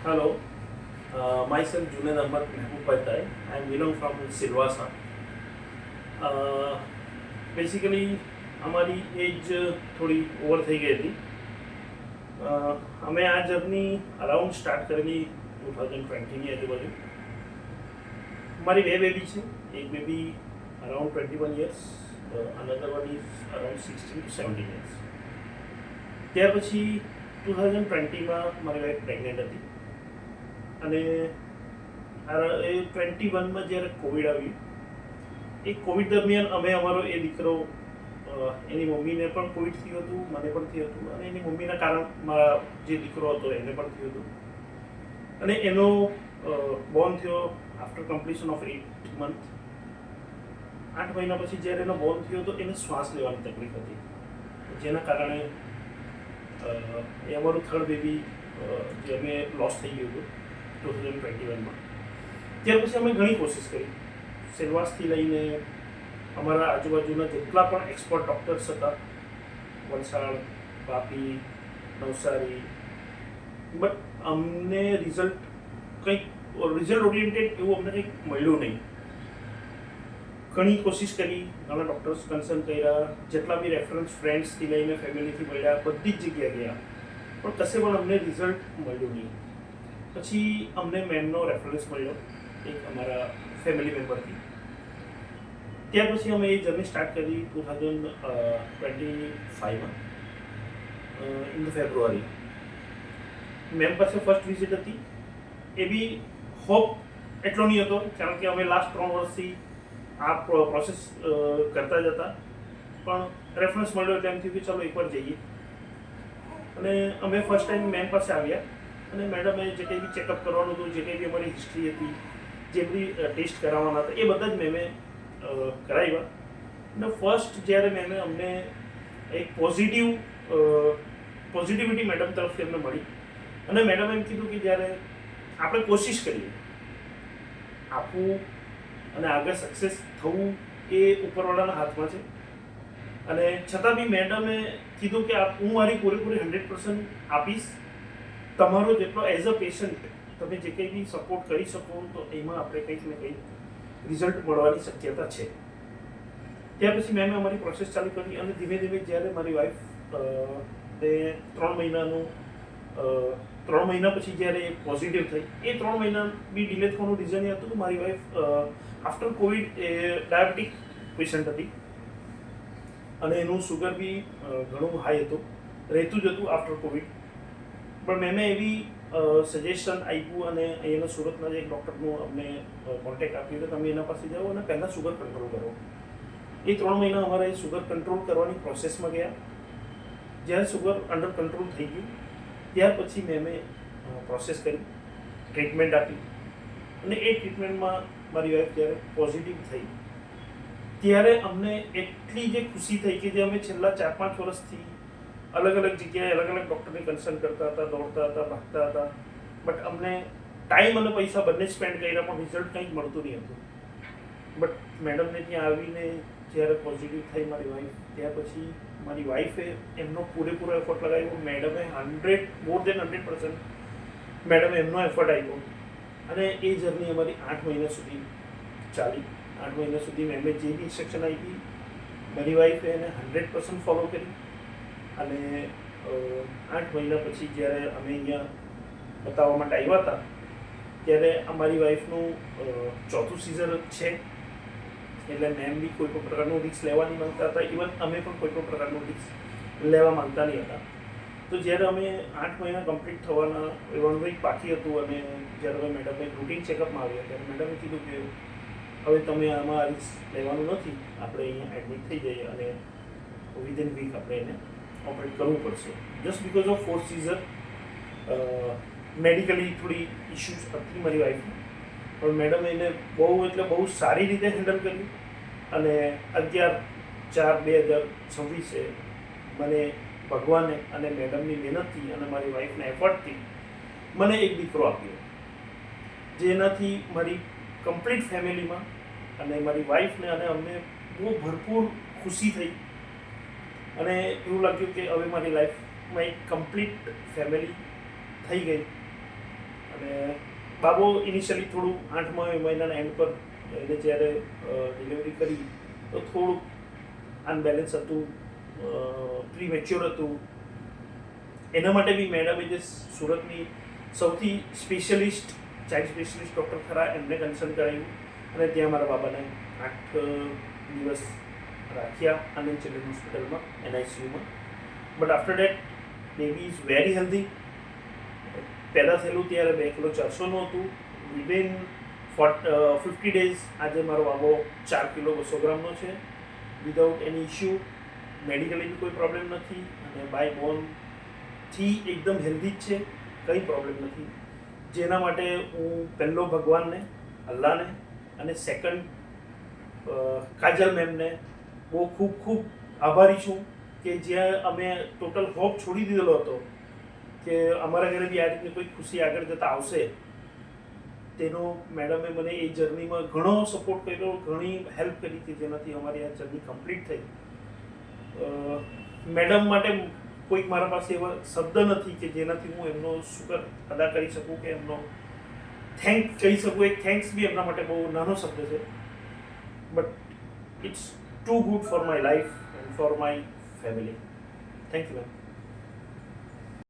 Hello, myself Junaid Ahmad Mehboob. I belong from Silvassa. Uh, Basically, અમારી એજ થોડી over થઈ ગઈ હતી. અમે આ જર્ની અરાઉન્ડ સ્ટાર્ટ કરેલી 2020ની આજુબાજુ. મારી બે બેબી છે. એક baby around 21 years, another one is around 16 to 17 years. ત્યાર પછી 2020માં મારી વાઈફ પ્રેગ્નેન્ટ હતી અને એ 21માં જ્યારે કોવિડ આવ્યું, એ કોવિડ દરમિયાન અમે અમારો એ દીકરો, એની મમ્મીને પણ કોવિડ થયું હતું, મને પણ થયું હતું અને એની મમ્મીના કારણ મારા જે દીકરો હતો એને પણ થયું હતું. અને એનો બોર્ન થયો આફ્ટર કમ્પ્લીશન ઓફ 8 મંથ. 8 મહિના પછી જ્યારે એનો બોર્ન થયો તો એને શ્વાસ લેવાની તકલીફ હતી, જેના કારણે એ અમારું થર્ડ બેબી જે અમે લોસ થઈ ગયું હતું 2021માં. ત્યાર પછી અમે ઘણી કોશિશ કરી. સેલવાસથી લઈને અમારા આજુબાજુના જેટલા પણ એક્સપર્ટ ડૉક્ટર્સ હતા, વલસાડ, વાપી, નવસારી, બટ અમને રિઝલ્ટ ઓરિએન્ટેડ એવું અમને કંઈક મળ્યું નહીં. ઘણી કોશિશ કરી, ઘણા ડૉક્ટર્સ કન્સલ્ટ કર્યા, જેટલા બી રેફરન્સ ફ્રેન્ડ્સથી લઈને ફેમિલીથી મળ્યા, બધી જ જગ્યાએ ગયા, પણ કશે પણ અમને રિઝલ્ટ મળ્યું નહીં. પછી અમને મેમનો રેફરન્સ મળ્યો એક અમારા ફેમિલી મેમ્બરથી. ત્યાર પછી અમે એ જર્ની સ્ટાર્ટ કરી 2025માં ઇન ધ ફેબ્રુઆરી. મેમ પાસે ફર્સ્ટ વિઝિટ હતી. એ બી હોપ એટલો નહીં હતો, કારણ કે અમે લાસ્ટ 3 વર્ષથી આ પ્રોસેસ કરતા જ હતા, પણ રેફરન્સ મળ્યો એટલે એમ થયું કે ચલો એકવાર જઈએ. અને અમે ફર્સ્ટ ટાઈમ મેમ પાસે આવ્યા અને મેડમે જે કંઈ બી ચેકઅપ કરવાનું હતું, જે કંઈ બી અમારી હિસ્ટ્રી હતી, જે બધી ટેસ્ટ કરાવવાના હતા, એ બધા જ મેમે કરાવ્યા. અને ફર્સ્ટ જ્યારે મેમે અમને એક પોઝિટિવિટી મેડમ તરફથી અમને મળી અને મેડમ એમ કીધું કે જ્યારે આપણે કોશિશ કરીએ આપવું અને આગળ સક્સેસ થવું એ ઉપરવાળાના હાથમાં છે. અને છતાં બી મેડમે કીધું કે હું મારી પૂરેપૂરી 100% આપીશ. તમારો જેટલો એઝ અ પેશન્ટ તમે જે કંઈ બી સપોર્ટ કરી શકો તો એમાં આપણે કંઈક ને કંઈક રિઝલ્ટ મળવાની શક્યતા છે. ત્યાર પછી મેમે અમારી પ્રોસેસ ચાલુ કરી અને ધીમે ધીમે જ્યારે મારી વાઈફ ને 3 મહિના પછી જ્યારે પોઝિટિવ થઈ, એ 3 મહિના બી ડિલે થવાનું રીઝન એ હતું કે મારી વાઈફ આફ્ટર કોવિડ એ ડાયાબિટીક પેશન્ટ હતી અને એનું સુગર બી ઘણું હાઈ હતું, રહેતું જ હતું આફ્ટર કોવિડ. પણ મેમે એવી સજેશન આપ્યું અને અહીંયાના સુરતના જે એક ડૉક્ટરનું અમને કોન્ટેક્ટ આપ્યું કે તમે એના પાસે જાઓ અને પહેલાં સુગર કંટ્રોલ કરો. એ 3 મહિના અમારે સુગર કંટ્રોલ કરવાની પ્રોસેસમાં ગયા. જ્યારે સુગર અંડર કંટ્રોલ થઈ ગયું ત્યાર પછી મેમે પ્રોસેસ કરી, ટ્રીટમેન્ટ આપી અને એ ટ્રીટમેન્ટમાં મારી વાઈફ જ્યારે પોઝિટિવ થઈ ત્યારે અમને એટલી જે ખુશી થઈ કે જે અમે છેલ્લા 4-5 વર્ષથી અલગ અલગ જગ્યાએ અલગ અલગ ડૉક્ટરની કન્સલ્ટ કરતા હતા, દોડતા હતા, ભાગતા હતા, બટ અમને ટાઈમ અને પૈસા બંને સ્પેન્ડ કર્યા પણ રિઝલ્ટ કંઈક મળતું નહીં હતું. બટ મેડમને ત્યાં આવીને જ્યારે પોઝિટિવ થઈ મારી વાઈફ, ત્યાર પછી મારી વાઈફે એમનો પૂરેપૂરો એફર્ટ લગાવ્યો. મેડમે મોર દેન 100% મેડમે એમનો એફર્ટ આપ્યો અને એ જર્ની અમારી 8 મહિના સુધી ચાલી. 8 મહિના સુધી મેમે જે બી ઇન્સ્ટ્રક્શન આપી મારી વાઈફે એને 100% ફોલો કરી. અને 8 મહિના પછી જ્યારે અમે અહીંયા બતાવવા માટે આવ્યા હતા ત્યારે અમારી વાઈફનું 4થું સીઝર છે, એટલે મેમ બી કોઈ પણ પ્રકારનું રિસ્ક લેવા નહીં માંગતા હતા. ઇવન અમે પણ કોઈ પણ પ્રકારનું રિસ્ક લેવા માંગતા નહીં હતા. તો જ્યારે અમે 8 મહિના કમ્પ્લીટ થવાના 1 વીક બાકી હતું અને જ્યારે અમે મેડમને રૂટીન ચેકઅપમાં આવ્યા ત્યારે મેડમે કીધું કે હવે તમે આમાં રિસ્ક લેવાનું નથી, આપણે અહીંયા એડમિટ થઈ જઈએ અને વિધિન વીક આપણે એને ઓપરેટ કરવું પડશે. Just because of 4th caesar medically થોડી ઇસ્યુઝ હતી મારી વાઈફની, પણ મેડમ એને બહુ સારી રીતે હેન્ડલ કર્યું અને 11/4/2026 મને ભગવાને અને મેડમની મહેનતથી અને મારી વાઈફના એફર્ટથી મને એક દીકરો આપ્યો, જેનાથી મારી કમ્પ્લીટ ફેમિલીમાં અને મારી વાઈફને અને અમને બહુ ભરપૂર ખુશી થઈ અને એવું લાગ્યું કે હવે મારી લાઈફમાં એક કમ્પ્લીટ ફેમિલી થઈ ગઈ. અને અને બાબો ઇનિશિયલી થોડું 8મા મહિનાના એન્ડ પર એને જ્યારે ડિલિવરી કરી તો થોડુંક અનબેલેન્સ હતું, પ્રીમેચ્યોર હતું. એના માટે બી મેડમે જે સુરતની સૌથી સ્પેશિયલિસ્ટ ચાઇલ્ડ સ્પેશિયલિસ્ટ ડૉક્ટર ખરા એમને કન્સલ્ટ કરાવ્યું અને ત્યાં મારા બાબાને 8 દિવસ રાખ્યા આનંદ ચિલ્ડ્રન હોસ્પિટલમાં NICUમાં. But after that baby is very healthy. પેદા થયેલું ત્યારે 2 કિલો 400નું હતું. વિધિન 50 ડેઝ આજે મારો બાબો 4 કિલો 200 ગ્રામનો છે, વિધાઉટ એની ઇશ્યુ. મેડિકલી બી કોઈ પ્રોબ્લેમ નથી અને બાય બોર્નથી એકદમ હેલ્ધી જ છે, કંઈ પ્રોબ્લેમ નથી. જેના માટે હું પહેલો ભગવાનને, અલ્લાહને અને સેકન્ડ કાજલ મેમને બહુ ખૂબ ખૂબ આભારી છું કે જ્યાં અમે ટોટલ હોપ છોડી દીધેલો હતો કે અમારા ઘરે બી આ રીતની કોઈ ખુશી આગળ જતાં આવશે, તેનો મેડમે મને એ જર્નીમાં ઘણો સપોર્ટ કર્યો, ઘણી હેલ્પ કરી હતી, જેનાથી અમારી આ જર્ની કમ્પ્લીટ થઈ. મેડમ માટે કોઈક મારા પાસે એવા શબ્દ નથી કે જેનાથી હું એમનો શુક્ર અદા કરી શકું કે એમનો થેન્ક કહી શકું. એક થેન્ક્સ બી એમના માટે બહુ નાનો શબ્દ છે, but it's too good for my life and for my family. Thank you ma'am.